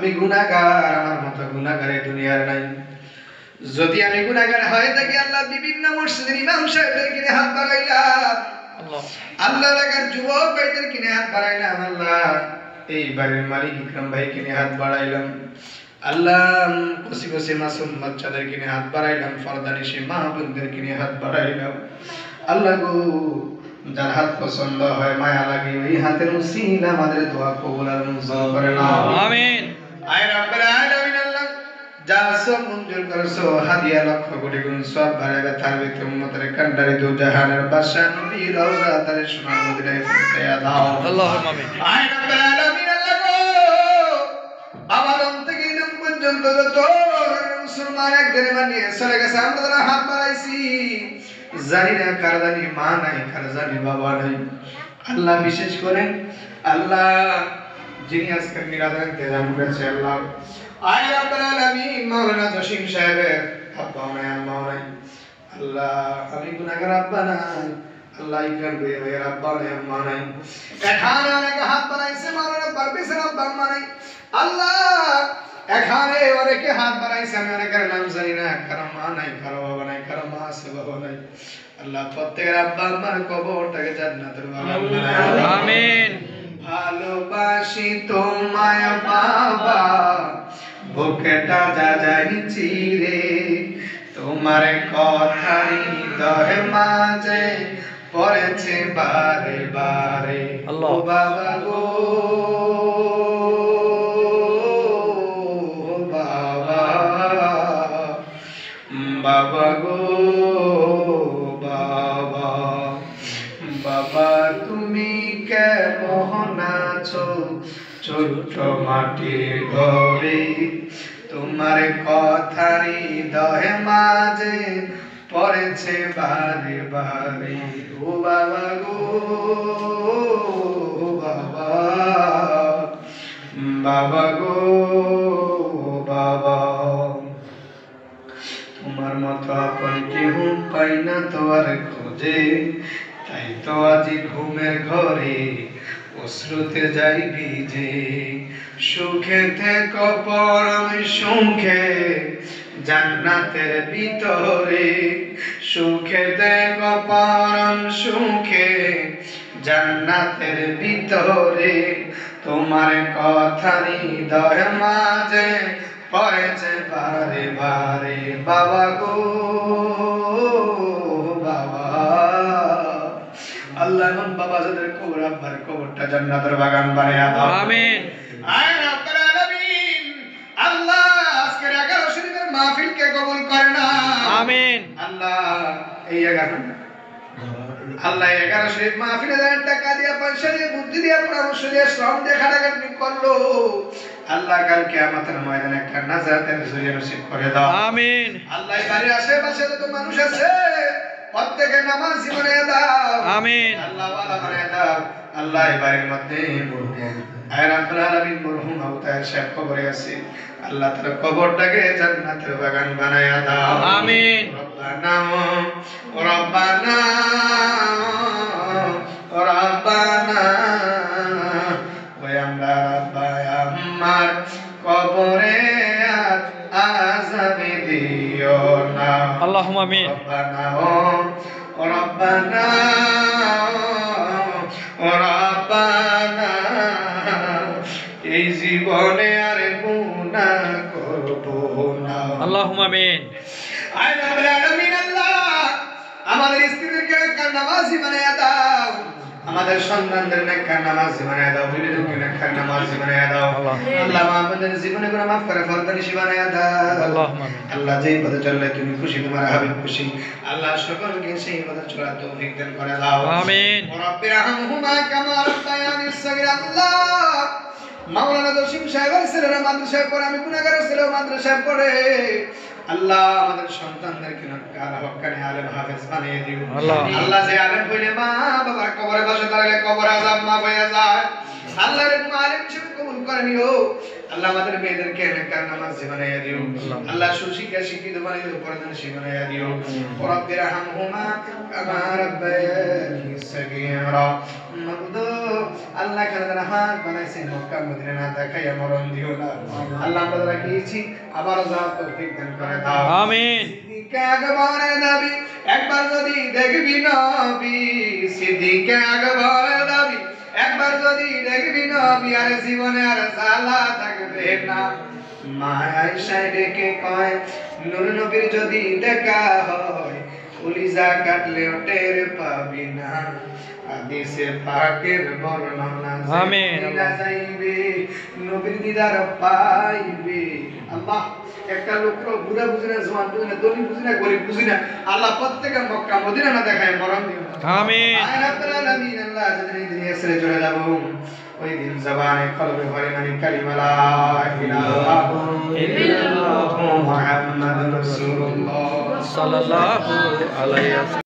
আমি গুনাহগার, আমার মতো গুনাহগার এই দুনিয়ার নাই। যদি আমি গুনাহগার হয়ে থাকি আল্লাহ বিভিন্ন মসজিদের ইমাম সাহেবদের কিনে হাত বাড়াইলাম, আল্লাহ এলাকার যুবক ভাইদের কিনে হাত বাড়াইলাম, আল্লাহ এই বাড়ির মালিক ইকরাম ভাই কিনে হাত বাড়াইলাম, আল্লাহ কসি কসি মাসুম বাচ্চাদের কিনে হাত বাড়াইলাম, ফরদানিশি মা বোনদের কিনে হাত বাড়াইলাম। আল্লাহ গো, যার হাত পছন্দ হয় মায়া লাগে ওই হাতের উসিলা আমাদের দোয়া কবুল আর মঞ্জুর করে নাও, আমিন। আয় রাব্বুল আলামিন, আল্লাহ যা সব মঞ্জুর করছো হাদিয়া লক্ষ কোটি গুণ সব বাড়াবে, তার ভিতরে উম্মতের কান্ডারি দু জাহানের বাদশা নবী রওজা তার সোনার মদিনায় পৌঁছায়া দাও, আল্লাহুম্মা আমিন। আয় রাব্বুল আলামিন, আল্লাহ গো, আমার থেকে দিন পর্যন্ত যত মুসলমান একদিন মানিয়ে চলে গেছে, আমরা যারা হাত বাড়াইছি জানি না কার জানি মা নাই, কার জানি বাবা নাই। আল্লাহ বিশেষ করে আল্লাহ যিনি আজকে মিলাদের ইন্তজাম করেছে, আল্লাহ আয় রাব্বুল আলামিন, মাওলানা জসিম সাহেবের আব্বা নাই আম্মা নাই, আল্লাহ আমি গুনাহগার আব্বা নাই, আল্লাহ ইকরাম ভাইয়ের আব্বা নাই আম্মা নাই, এখানে অনেক হাত বাড়াইছে মাওলানা পারভেজের আব্বা আম্মা নাই, আল্লাহ এখানে অনেকে হাত বাড়াইছে আমি অনেকের নাম জানি না, কারো মা নাই, কারো বাবা নাই, কারো মা আছে বাবা নাই, আল্লাহ প্রত্যেকের আব্বা আম্মার কবরটাকে জান্নাতের বাগান বানায়, আমিন। ভালোবাসি তোমায় বাবা, বুকেটা যা যাইছি রে, তোমার কথাই হৃদয়ের মাঝে পড়েছে বারে বারে, ও বাবা গো, বাবা গো, বাবা বাবা তুমি কেমন আছো ছোট মাটির ঘরে, তোমার কথার হৃদয় মাঝে পড়েছে বারে বারে, ও বাবা গো, বাবা বাবা গো, বাবা তোমার মতো আপন কেহ পাই না তো আর খোঁজে, তাই তো আজি ঘুমের ঘরে অশ্রুতে যাই ভিজে, সুখে থেকো পরম সুখে জান্নাতের ভিতরে, সুখে থেকো পরম সুখে জান্নাতের ভিতরে, তোমার কথার হৃদয় মাঝে পড়েছে বারে বারে, বাবা গো, বাবা আল্লাহ এমন বাবা যাদের কবর আব্বার কবরটা জান্নাতের বাগান বানায়া দাও, আমিন। আয় রাব্বুল আলামিন, আল্লাহ আজকের 11 শরীফের মাহফিলকে কবুল করে না, আমিন। আল্লাহ এই 11 আল্লাহ 11 শরীফ মাহফিলে যারা টাকা দিয়া পয়সা দিয়ে বুদ্ধি দিয়া পরামর্শ দিয়ে শ্রম দিয়ে খাটাখাটনি করলো, আল্লাহ কাল কিয়ামতের ময়দানে একটা নাজাতের জরিয়া নসিব করে দাও, আমিন। আল্লাহ বাড়ির আশেপাশে যত মানুষ আছে প্রত্যেকে নামাজি বানায়া দাও, আমিন। আল্লাহ ওয়ালা বানায়া দাও, আল্লাহ এই বাড়ির মধ্যে আয় রাব্বুল আলামিন মরহুম আবু তাহের সাহেব কবরে আছে, আল্লাহ তার কবরটাকে জান্নাতের বাগান বানায়া দাও, আমিন। রব্বানা রব্বানা রব্বানা, ওই আমরা রাব্বা আমার কবরে আযাবে দিও না, আল্লাহুম্মা আমিন। রব্বানা রব্বানা রব্বানা, এই জীবনে আর গুনাহ করব না, আল্লাহুম্মা আমিন। আয় রাব্বুল আলামিন, আল্লাহ আমাদের স্ত্রীদেরকে নেককার নামাজি বানায়া দাও, আমাদের সন্তানদের নেককার নামাজি বানায়া দাও, বিবিদেরকে নেককার নামাজি বানায়া দাও, আল্লাহ আমাদের জীবনে গুনাহ মাফ করে ফরদানিশি বানায়া দাও, আল্লাহুম্মা আমিন। আল্লাহ যেই পথে চললে তুমি খুশি, তোমার হাবিব খুশি, আল্লাহ সকলকে সেই পথে চলার তৌফিক দান করে দাও, আমিন। রাব্বি রহমহুমা কামা রাব্বায়ানি সগীরা, আল্লাহ মাওলানা জসিম সাহেবের ছেলেরা মাদ্রাসায় পড়ে, আমি গুনাহগারের ছেলেও মাদ্রাসায় পড়ে, আল্লাহ আমাদের সন্তানদেরকে নেককার হক্কানি আলেম হাফেজ বানিয়ে দিও, আল্লাহ যে আলেম হইলে মা বাবার কবরে বসে দাঁড়ালে কবর আযাব মাফ হয়ে যায়, আল্লাহ এরকম আলেম হিসেবে কবুল করে নিও, আল্লাহ আমাদের মেয়েদেরকে নেককার নামাজি বানিয়ে দিও, আল্লাহ সুশিক্ষা শিক্ষিত বানিয়ে দিও, পরদানশী বানিয়ে দিও, রাব্বি রহমহুমা কামা রাব্বায়ানি সগীরা, মাগদুব আল্লাহ খানা হাত বানাইছে মক্কা মদিনা না দেখাইয়া মরণ দিও না আল্লাহ আমরা যারা গিয়েছি আবার যাওয়ার তৌফিক দান করে দাও আমিন সিদ্দিক আকবরের নবী একবার যদি দেখবি নবী সিদ্দিক আকবরের নবী একবার যদি দেখবি নবী আর জীবনে আর জ্বালা থাকবে না মা আয়েশা ডেকে কয় নূর নবীর যদি দেখা হয় কলিজা কাটলেও টের পাবি না হাদিসে পাকের বর্ণনা আমিন যাইবে নবীর দিদার পাইবে আল্লাহ একটা লোক বুড়া বুঝি না জওয়ান বুঝি না দলি বুঝি না গরিব বুঝি না আল্লাহ প্রত্যেককে মক্কা মদিনা না দেখায় মরণ দিও আমিন আয় রাব্বুল আলামিন আল্লাহ যেদিন এই দুনিয়া ছেড়ে চলে যাব ওই দিন জবানে কলবে ভরে মানে কালিমা লা ইলাহা ইল্লাল্লাহু মুহাম্মাদুর রাসূলুল্লাহ সাল্লাল্লাহু আলাইহি